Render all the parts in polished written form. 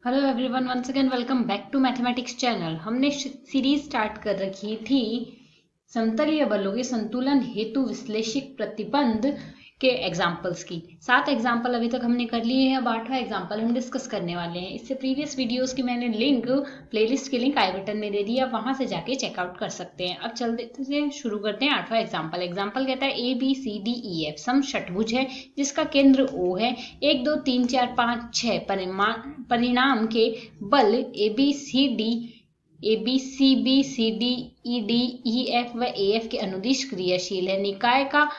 Hello everyone, once again welcome back to mathematics channel. हमने series start कर रखी थी समतलीय बलों के संतुलन हेतु विश्लेषिक प्रतिबंध के एग्जाम्पल्स की। 7 एग्जाम्पल अभी तक हमने कर लिए हैं। अब 8वां एग्जाम्पल हम डिस्कस करने वाले हैं। इससे प्रीवियस वीडियोस की मैंने प्लेलिस्ट की लिंक आई बटन में दे दी, आप वहां से जाके चेकआउट कर सकते हैं। अब चलते शुरू करते हैं 8वां एग्जाम्पल। एग्जाम्पल कहता है ABCDEF सम षटभुज है जिसका केंद्र O है। 1 2 3 4 5 6 परिणाम के बल ABCBCDEF व AF के अनुदिश क्रियाशील है। निकाय का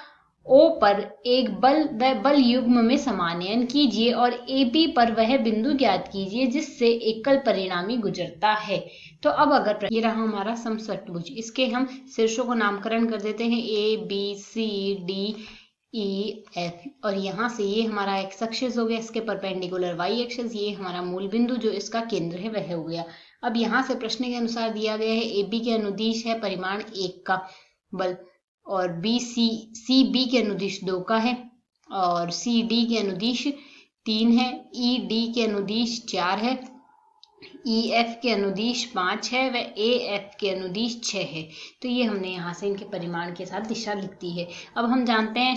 O पर एक बल व बल युग्म में समानयन कीजिए और AB पर वह बिंदु ज्ञात कीजिए जिससे एकल परिणामी गुजरता है। तो अब अगर ये रहा हमारा समषटभुज, इसके हम शीर्षों को नामकरण कर देते हैं ABCDEF और यहाँ से ये हमारा एक्स एक्सिस हो गया, इसके परपेंडिकुलर वाई एक्सिस, ये हमारा मूल बिंदु जो इसका केंद्र है वह हो गया। अब यहाँ से प्रश्न के अनुसार दिया गया है AB के अनुदिश है परिमाण 1 का बल और CB के अनुदिश 2 का है और CD के अनुदिश 3 है, ED के अनुदिश 4 है, EF के अनुदिश 5 है व AF के अनुदिश 6 है। तो ये हमने यहाँ से इनके परिमाण के साथ दिशा लिख दी है। अब हम जानते हैं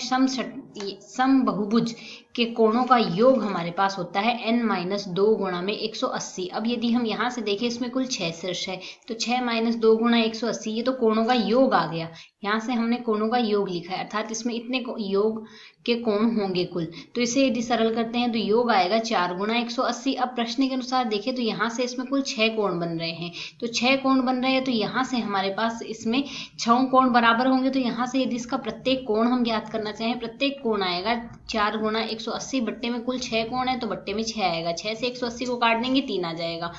समबहुभुज के कोणों का योग हमारे पास होता है n-2 गुणा में 180। अब यदि हम यहाँ से देखें इसमें कुल 6 शीर्ष है तो 6 - 2 गुणा 180 ये तो कोणों का योग आ गया। यहाँ से हमने कोणों का योग लिखा है अर्थात इसमें इतने योग के कोण होंगे कुल। तो इसे यदि सरल करते हैं तो योग आएगा 4 गुणा 180। अब प्रश्न के अनुसार देखें तो यहाँ से इसमें कुल 6 कोण बन रहे हैं। तो 6 कोण बन रहे हैं तो यहाँ से हमारे पास इसमें 6 कोण बराबर होंगे। तो यहाँ से यदि इसका प्रत्येक कोण हम ज्ञात करना चाहें, प्रत्येक कोण आएगा 4 गुणा 180 बट्टे में कुल 6 कोण है तो बट्टे में 6 आएगा। 6 से 180 को काट देंगे 3 आ जाएगा,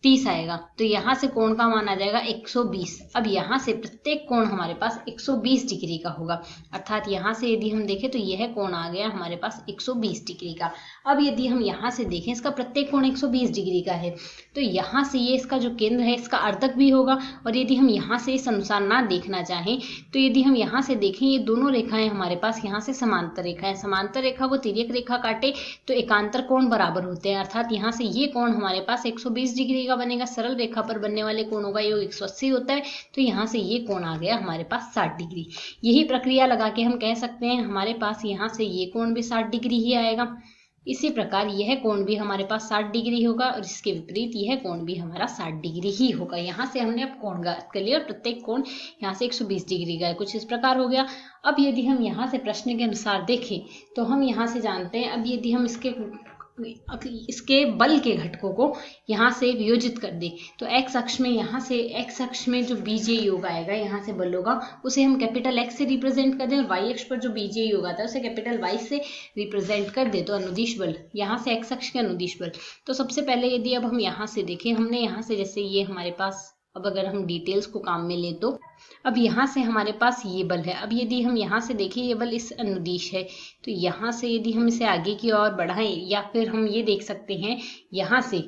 30 आएगा। तो यहाँ से कोण का मान आ जाएगा 120। अब यहाँ से प्रत्येक कोण हमारे पास 120 डिग्री का होगा अर्थात यहाँ से यदि हम देखें तो यह कोण आ गया हमारे पास 120 डिग्री का। अब यदि हम यहाँ से देखें इसका प्रत्येक कोण 120 डिग्री का है तो यहाँ से ये इसका जो केंद्र है इसका अर्धक भी होगा। और यदि हम यहाँ से इस अनुसार ना देखना चाहें तो यदि हम यहाँ से देखें ये दोनों रेखाएं हमारे पास यहाँ से समांतर रेखा है, समांतर रेखा को तिर्यक रेखा काटे तो एकांतर कोण बराबर होते हैं अर्थात यहाँ से ये कोण हमारे पास 120 डिग्री का बनेगा। सरल रेखा पर बनने वाले कोणों का योग 180 होता है तो यहाँ से ये कोण आ गया हमारे पास 60 डिग्री। यही प्रक्रिया लगा के हम कह सकते हैं हमारे पास यहाँ से ये कोण भी 60 डिग्री ही आएगा। इसी प्रकार यह कोण भी हमारे पास 60 डिग्री होगा और इसके विपरीत यह कोण भी हमारा 60 डिग्री ही होगा। यहाँ से हमने अब कोण ज्ञात कर लिया और प्रत्येक कोण यहाँ से 120 डिग्री का है। कुछ इस प्रकार हो गया। अब यदि हम यहाँ से प्रश्न के अनुसार देखें तो हम यहाँ से जानते हैं अब यदि हम इसके बल के घटकों को यहाँ से वियोजित कर दे तो एक्स अक्ष में यहाँ से एक्स अक्ष में जो बीजीय योग आएगा यहाँ से बल होगा उसे हम कैपिटल एक्स से रिप्रेजेंट कर दें और वाई अक्ष पर जो बीजीय योग आता है उसे कैपिटल वाई से रिप्रेजेंट कर दे तो अनुदिश बल यहाँ से एक्स अक्ष के अनुदिश बल। तो सबसे पहले यदि अब हम यहाँ से देखें, हमने यहाँ से जैसे ये हमारे पास अब अगर हम डिटेल्स को काम में ले तो अब यहाँ से हमारे पास ये बल है। अब यदि हम यहाँ से देखें ये बल इस अनुदिश है तो यहाँ से यदि हम इसे आगे की ओर बढ़ाएं या फिर हम ये देख सकते हैं यहाँ से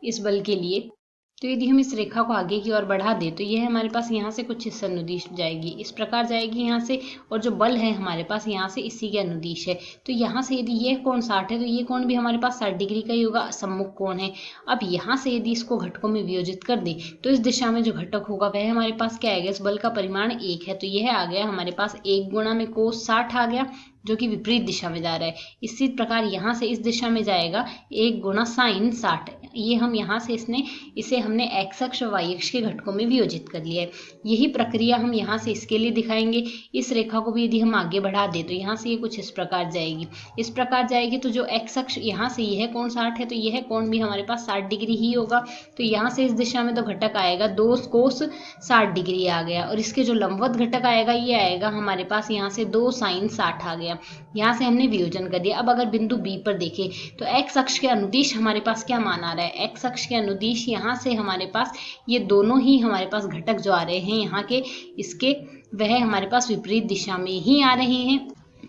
इस बल के लिए तो यदि हम इस रेखा को आगे की ओर बढ़ा दें तो यह हमारे पास यहाँ से कुछ इस अनुदिश जाएगी, इस प्रकार जाएगी यहाँ से और जो बल है हमारे पास यहाँ से इसी के अनुदिश है। तो यहाँ से यदि यह कोण 60 है तो ये कोण भी हमारे पास 60 डिग्री का ही होगा, सम्मुख कोण है। अब यहाँ से यदि इसको घटकों में वियोजित कर दे तो इस दिशा में जो घटक होगा वह हमारे पास क्या आएगा, इस बल का परिमाण 1 है तो यह आ गया हमारे पास 1 गुणा में कोस 60 आ गया जो कि विपरीत दिशा में जा रहा है। इसी प्रकार यहाँ से इस दिशा में जाएगा 1 गुणा साइन 60। ये हम यहाँ से इसे हमने एक्स अक्ष और वाई अक्ष के घटकों में वियोजित कर लिया है। यही प्रक्रिया हम यहाँ से इसके लिए दिखाएंगे। इस रेखा को भी यदि हम आगे बढ़ा दें तो यहाँ से ये कुछ इस प्रकार जाएगी, इस प्रकार जाएगी। तो जो एक्स अक्ष यहाँ से यह कोण 60 है तो यह कोण भी हमारे पास 60 डिग्री ही होगा। तो यहाँ से इस दिशा में तो घटक आएगा 2 कोस 60 डिग्री आ गया और इसके जो लंबवत घटक आएगा ये आएगा हमारे पास यहाँ से 2 साइन 60 आ गया। यहाँ से हमने वियोजन कर दिया। अब अगर बिंदु बी पर देखें तो एक्स अक्ष के अनुदिश हमारे पास क्या मान आ रहा है, एक्स अक्ष के अनुदिश यहाँ से हमारे पास ये दोनों ही हमारे पास घटक जो आ रहे हैं यहाँ के इसके वह हमारे पास विपरीत दिशा में ही आ रहे हैं।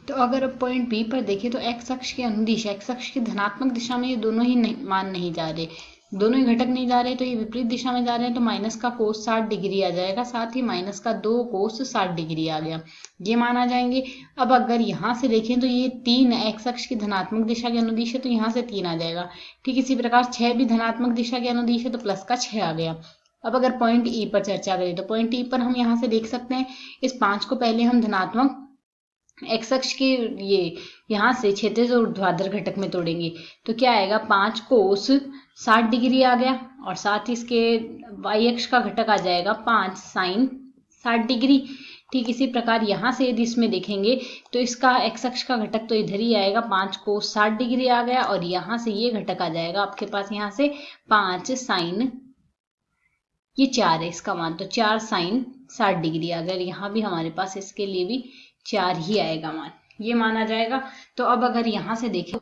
तो अगर अब पॉइंट बी पर देखें तो एक्स अक्ष के अनुदिश एक्स अक्ष की धनात्मक दिशा में ये दोनों ही मान नहीं जा रहे। दोनों ही घटक नहीं जा रहे तो ये विपरीत दिशा में जा रहे हैं, तो माइनस का कोस 60 डिग्री आ जाएगा, साथ ही माइनस का 2 कोस 60 डिग्री आ गया, ये मान आ जाएंगे। अब अगर यहाँ से देखें तो ये 3 एक्स अक्ष की धनात्मक दिशा के अनुदिश है, तो यहाँ से 3 आ जाएगा। ठीक इसी प्रकार 6 भी धनात्मक दिशा के अनुदिश है, तो प्लस का 6 आ गया। अब अगर पॉइंट ई पर चर्चा करें तो पॉइंट ई पर हम यहाँ से देख सकते हैं, इस 5 को पहले हम धनात्मक एक्स अक्ष के ये यहाँ से क्षैतिज और ऊर्ध्वाधर घटक में तोड़ेंगे, तो क्या आएगा 5 कोस 60 डिग्री आ गया, और साथ ही इसके वाई अक्ष का घटक आ जाएगा 5 साइन 60 डिग्री। ठीक इसी प्रकार यहाँ से यदि इसमें देखेंगे तो इसका एक्स अक्ष का घटक तो इधर ही आएगा, 5 कोस 60 डिग्री आ गया, और यहाँ से ये घटक आ जाएगा आपके पास यहाँ से 5 साइन, ये 4 है इसका मान, तो 4 साइन 60 डिग्री आ गया। यहाँ भी हमारे पास इसके लिए भी 4 ही आएगा मान, ये माना जाएगा। तो अब अगर यहाँ से देखें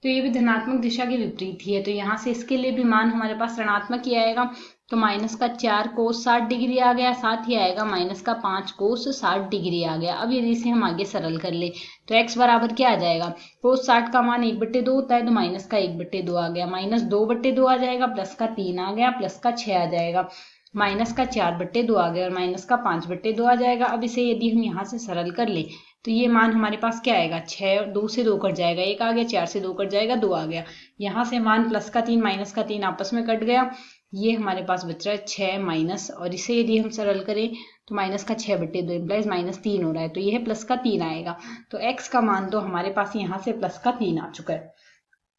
तो ये भी धनात्मक दिशा के विपरीत ही है, तो यहाँ से इसके लिए भी मान हमारे पास ऋणात्मक ही आएगा, तो माइनस का 4 कोस 60 डिग्री आ गया, साथ ही आएगा माइनस का 5 कोस 60 डिग्री आ गया। अब यदि इसे हम आगे सरल कर ले तो x बराबर क्या आ जाएगा, कोस 60 का मान 1/2 होता है, तो माइनस का 1/2 आ गया, माइनस 2/2 आ जाएगा, प्लस का 3 आ गया, प्लस का 6 आ जाएगा, माइनस का 4/2 आ गया, और माइनस का 5/2 आ जाएगा। अब इसे यदि हम यहाँ से सरल कर ले तो ये मान हमारे पास क्या आएगा, 6, 2 से 2 कट जाएगा, 1 आ गया, 4 से 2 कट जाएगा, 2 आ गया। यहाँ से मान प्लस का 3 माइनस का 3 आपस में कट गया, ये हमारे पास बच रहा है 6 माइनस, और इसे यदि हम सरल करें तो माइनस का 6/2 इम्प्लाइज माइनस 3 हो रहा है, तो यह प्लस का 3 आएगा। तो x का मान तो हमारे पास यहाँ से प्लस का 3 आ चुका है।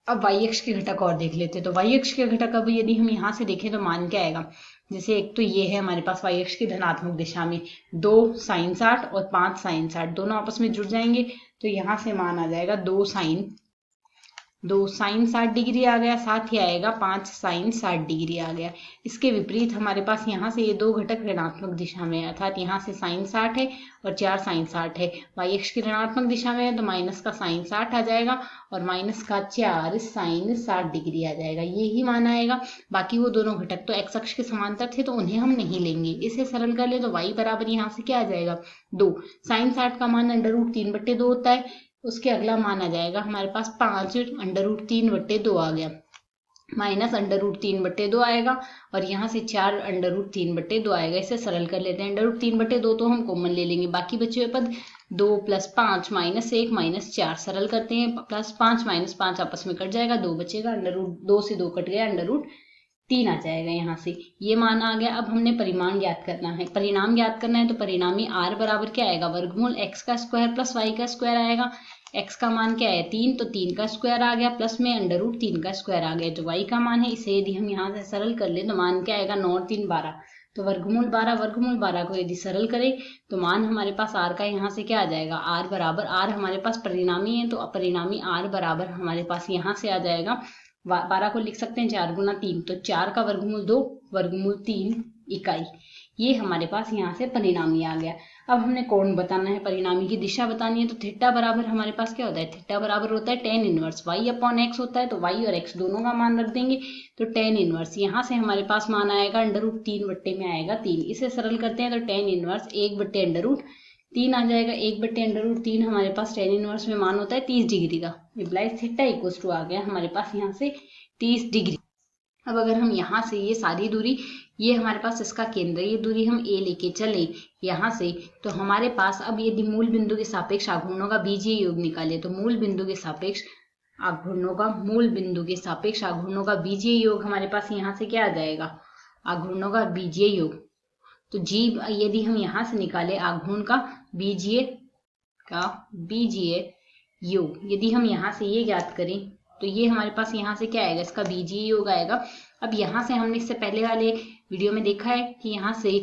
अब y अक्ष के घटक और देख लेते हैं, तो y अक्ष के घटक अब यदि हम यहाँ से देखें तो मान क्या आएगा, जैसे एक तो ये है हमारे पास y अक्ष की धनात्मक दिशा में 2 साइन 60 और 5 साइन 60 दोनों आपस में जुड़ जाएंगे, तो यहाँ से मान आ जाएगा 2 साइन 60 डिग्री आ गया, साथ ही आएगा 5 साइन 60 डिग्री आ गया। इसके विपरीत हमारे पास यहाँ से ये 2 घटक ऋणात्मक दिशा में है, अर्थात यहाँ से साइन 60 है और 4 साइन 60 है, वाई अक्ष की ऋणात्मक दिशा में है, तो माइनस का साइन 60 आ जाएगा और माइनस का 4 साइन 60 डिग्री आ जाएगा, ये ही मान आएगा। बाकी वो दोनों घटक तो एक्स अक्ष के समांतर थे, तो उन्हें हम नहीं लेंगे। इसे सरल कर ले तो वाई बराबर यहाँ से क्या आ जाएगा, 2 साइन 60 का मान √3/2 होता है, उसके अगला मान आ जाएगा हमारे पास 5 √3/2 आ गया, माइनस √3/2 आएगा, और यहाँ से 4 √3/2 आएगा। इसे सरल कर लेते हैं, √3/2 तो हम कॉमन ले लेंगे, बाकी बचे हुए पद 2 + 5 -1 -4 सरल करते हैं, +5 -5 आपस में कट जाएगा, 2 बचेगा, √2 से 2 कट गया, √3 आ जाएगा। यहाँ से ये मान आ गया। अब हमने परिमाण ज्ञात करना है, परिणाम ज्ञात करना है, तो परिणामी r बराबर क्या आएगा, वर्गमूल x का स्क्वायर प्लस y का स्क्वायर आएगा। x का मान क्या है 3, तो 3 का स्क्वायर आ गया, प्लस में √3 का स्क्वायर आ गया, जो y का मान है। इसे यदि हम यहाँ से सरल कर ले तो मान क्या आएगा, 9 और 3 12, तो वर्गमूल 12 को यदि सरल करें तो मान हमारे पास r का यहाँ से क्या आ जाएगा, r बराबर, r हमारे पास परिणामी है, तो परिणामी r बराबर हमारे पास यहाँ से आ जाएगा, 12 को लिख सकते हैं 4 × 3, तो 4 का वर्गमूल 2 वर्गमूल 3 इकाई, ये हमारे पास यहाँ से परिणामी आ गया। अब हमने कोण बताना है, परिणामी की दिशा बतानी है, तो थीटा बराबर हमारे पास क्या होता है, थीटा बराबर होता है tan इनवर्स y/x होता है, तो y और x दोनों का मान रख देंगे, तो tan इनवर्स यहाँ से हमारे पास मान आएगा √3 में आएगा 3, इसे सरल करते हैं तो tan इनवर्स 1/√3 आ जाएगा, 1/√3 हमारे पास tan इनवर्स में मान होता है 30 डिग्री का, इम्प्लाइज थीटा इक्वल्स टू आ गया हमारे पास यहाँ से 30 डिग्री। अब अगर हम यहाँ से ये सारी दूरी, ये हमारे पास इसका केंद्र, ये दूरी हम a लेके चले यहाँ से, तो हमारे पास अब यदि मूल बिंदु के सापेक्ष आघूर्णों का बीजीय योग निकाले, तो मूल बिंदु के सापेक्ष आघूर्णों का बीजीय योग हमारे पास यहाँ से क्या आ जाएगा, आघूर्णों का बीजीय योग, तो g यदि हम यहाँ से निकाले आघूर्ण का बीजीय योग, यदि हम यहाँ से ये ज्ञात करें तो ये हमारे पास यहाँ से क्या आएगा, इसका बीजीय योग आएगा। अब यहाँ से हमने इससे पहले वाले वीडियो में देखा है कि यहाँ से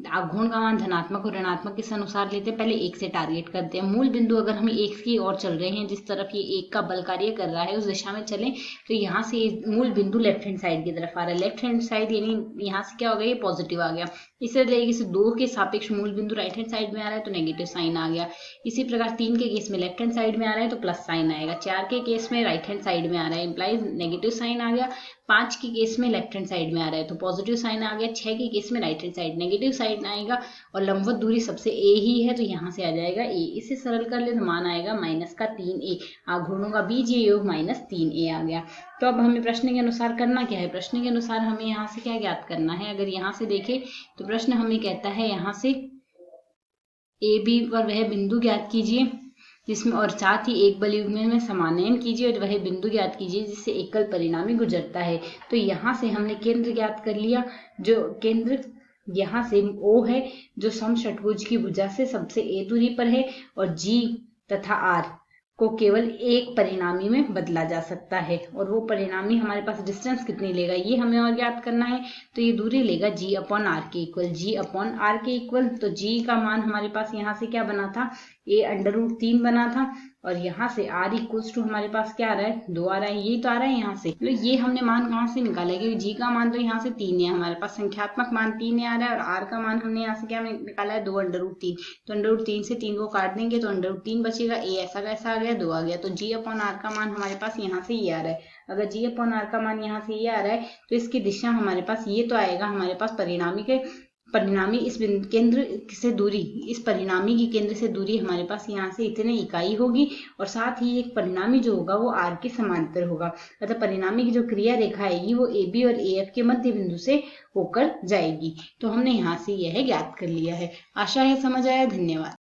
आघूर्ण का मान धनात्मक और ऋणात्मक किस अनुसार लेते हैं, पहले 1 से टारगेट करते हैं। मूल बिंदु अगर हम 1 की ओर चल रहे हैं, जिस तरफ ये 1 का बल कार्य कर रहा है उस दिशा में चलें, तो यहाँ से मूल बिंदु लेफ्ट हैंड साइड की तरफ आ रहा है, लेफ्ट हैंड साइड यानी यहाँ से क्या हो गया, ये पॉजिटिव आ गया। इसे 2 के सापेक्ष मूल बिंदु राइट हैंड साइड में आ रहा है तो नेगेटिव साइन आ गया। इसी प्रकार 3 के केस में लेफ्ट हैंड साइड में आ रहा है तो प्लस साइन आएगा, 4 के केस में राइट हैंड साइड में आ रहा है, इंप्लाइज नेगेटिव साइन आ गया, 5 के केस में लेफ्ट हैंड साइड में आ रहा है तो पॉजिटिव साइन आ गया, 6 के केस में right hand side negative sign आएगा और लंबवत दूरी सबसे ए ही है तो यहाँ से आ जाएगा ए। इसे सरल कर ले तो मान आएगा माइनस का 3a, आघूर्णों का बीजीय योग माइनस 3a आ गया। तो अब हमें प्रश्न के अनुसार करना क्या है, प्रश्न के अनुसार हमें यहाँ से क्या ज्ञात करना है। अगर यहाँ से देखें तो प्रश्न हमें कहता है यहाँ से ए बी पर वह बिंदु ज्ञात कीजिए जिसमें, और साथ ही एक बल युग्म में समानयन कीजिए और वह बिंदु ज्ञात कीजिए जिससे एकल परिणामी गुजरता है। तो यहाँ से हमने केंद्र ज्ञात कर लिया, जो केंद्र यहाँ से O है जो समषटभुज की भुजा से सबसे A दूरी पर है, और G तथा R को केवल एक परिणामी में बदला जा सकता है, और वो परिणामी हमारे पास डिस्टेंस कितनी लेगा ये हमें और ज्ञात करना है। तो ये दूरी लेगा G अपॉन R के इक्वल, G अपॉन R के इक्वल। तो G का मान हमारे पास यहाँ से क्या बना था, A √3 बना था, और यहाँ से R इक्वल्स टू हमारे पास क्या आ रहा है, 2 आ रहा है, ये तो आ रहा है यहाँ से। तो ये हमने मान कहाँ से निकाला, क्योंकि G का मान तो यहाँ से 3 है, हमारे पास संख्यात्मक मान 3 आ रहा है, और R का मान हमने यहाँ से क्या निकाला है, 2 √3। तो √3 से 3 को काट देंगे तो √3 बचेगा, A ऐसा कैसा आ गया, 2 आ गया। तो G अपॉन R का मान हमारे पास यहाँ से ये आ रहा है। अगर G अपॉन R का मान यहाँ से ये आ रहा है तो इसकी दिशा हमारे पास ये तो आएगा, हमारे पास परिणामी इस केंद्र से दूरी, इस परिणामी की केंद्र से दूरी हमारे पास यहाँ से इतने इकाई होगी, और साथ ही एक परिणामी जो होगा वो R के समांतर होगा। अतः परिणामी की जो क्रिया रेखा आएगी वो AB और AF के मध्य बिंदु से होकर जाएगी। तो हमने यहाँ से यह ज्ञात कर लिया है। आशा है समझ आया। धन्यवाद।